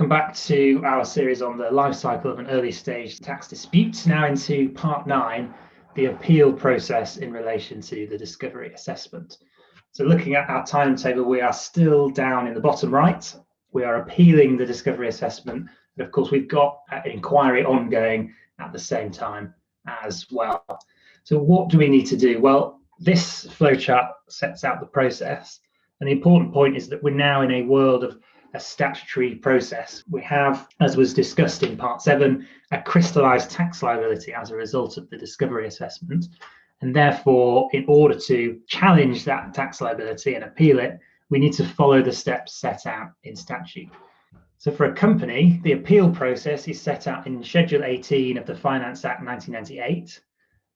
Welcome back to our series on the life cycle of an early stage tax dispute. Now into part 9, the appeal process in relation to the discovery assessment. So looking at our timetable, we are still down in the bottom right. We are appealing the discovery assessment. And of course, we've got an inquiry ongoing at the same time as well. So what do we need to do? Well, this flowchart sets out the process. And the important point is that we're now in a world of a statutory process. We have, as was discussed in part 7, a crystallised tax liability as a result of the discovery assessment. And therefore, in order to challenge that tax liability and appeal it, we need to follow the steps set out in statute. So for a company, the appeal process is set out in Schedule 18 of the Finance Act 1998,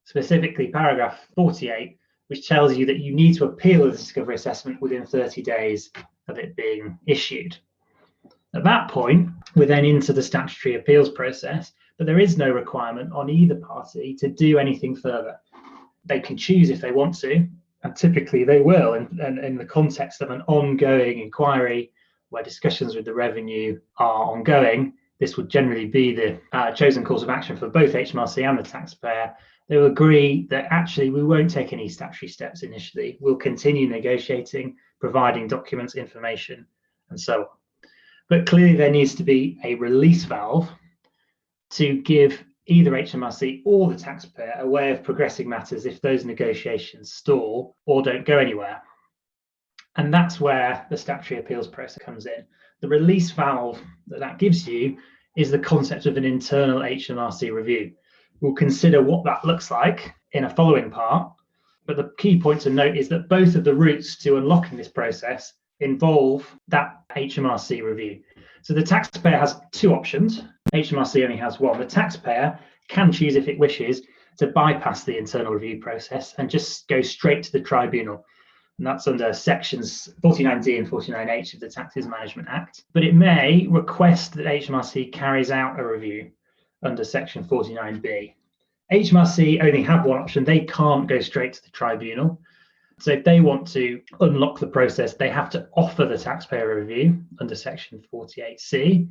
specifically paragraph 48, which tells you that you need to appeal the discovery assessment within 30 days of it being issued. At that point, we're then into the statutory appeals process, but there is no requirement on either party to do anything further. They can choose if they want to, and typically they will, in the context of an ongoing inquiry where discussions with the revenue are ongoing. This would generally be the chosen course of action for both HMRC and the taxpayer. They will agree that actually we won't take any statutory steps initially. We'll continue negotiating, providing documents, information, and so on. But clearly there needs to be a release valve to give either HMRC or the taxpayer a way of progressing matters if those negotiations stall or don't go anywhere. And that's where the statutory appeals process comes in. The release valve that gives you is the concept of an internal HMRC review. We'll consider what that looks like in a following part, but the key point to note is that both of the routes to unlocking this process involve that HMRC review. So the taxpayer has two options. HMRC only has one. The taxpayer can choose, if it wishes, to bypass the internal review process and just go straight to the tribunal. And that's under sections 49D and 49H of the Taxes Management Act. But it may request that HMRC carries out a review under section 49B. HMRC only have one option. They can't go straight to the tribunal. So if they want to unlock the process, they have to offer the taxpayer a review under section 48C.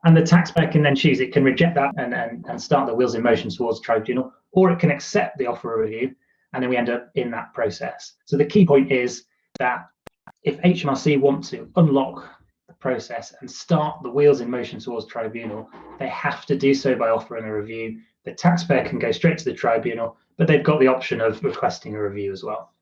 And the taxpayer can then choose. It can reject that and start the wheels in motion towards tribunal, or it can accept the offer of review, and then we end up in that process. So the key point is that if HMRC want to unlock the process and start the wheels in motion towards tribunal, they have to do so by offering a review. The taxpayer can go straight to the tribunal, but they've got the option of requesting a review as well.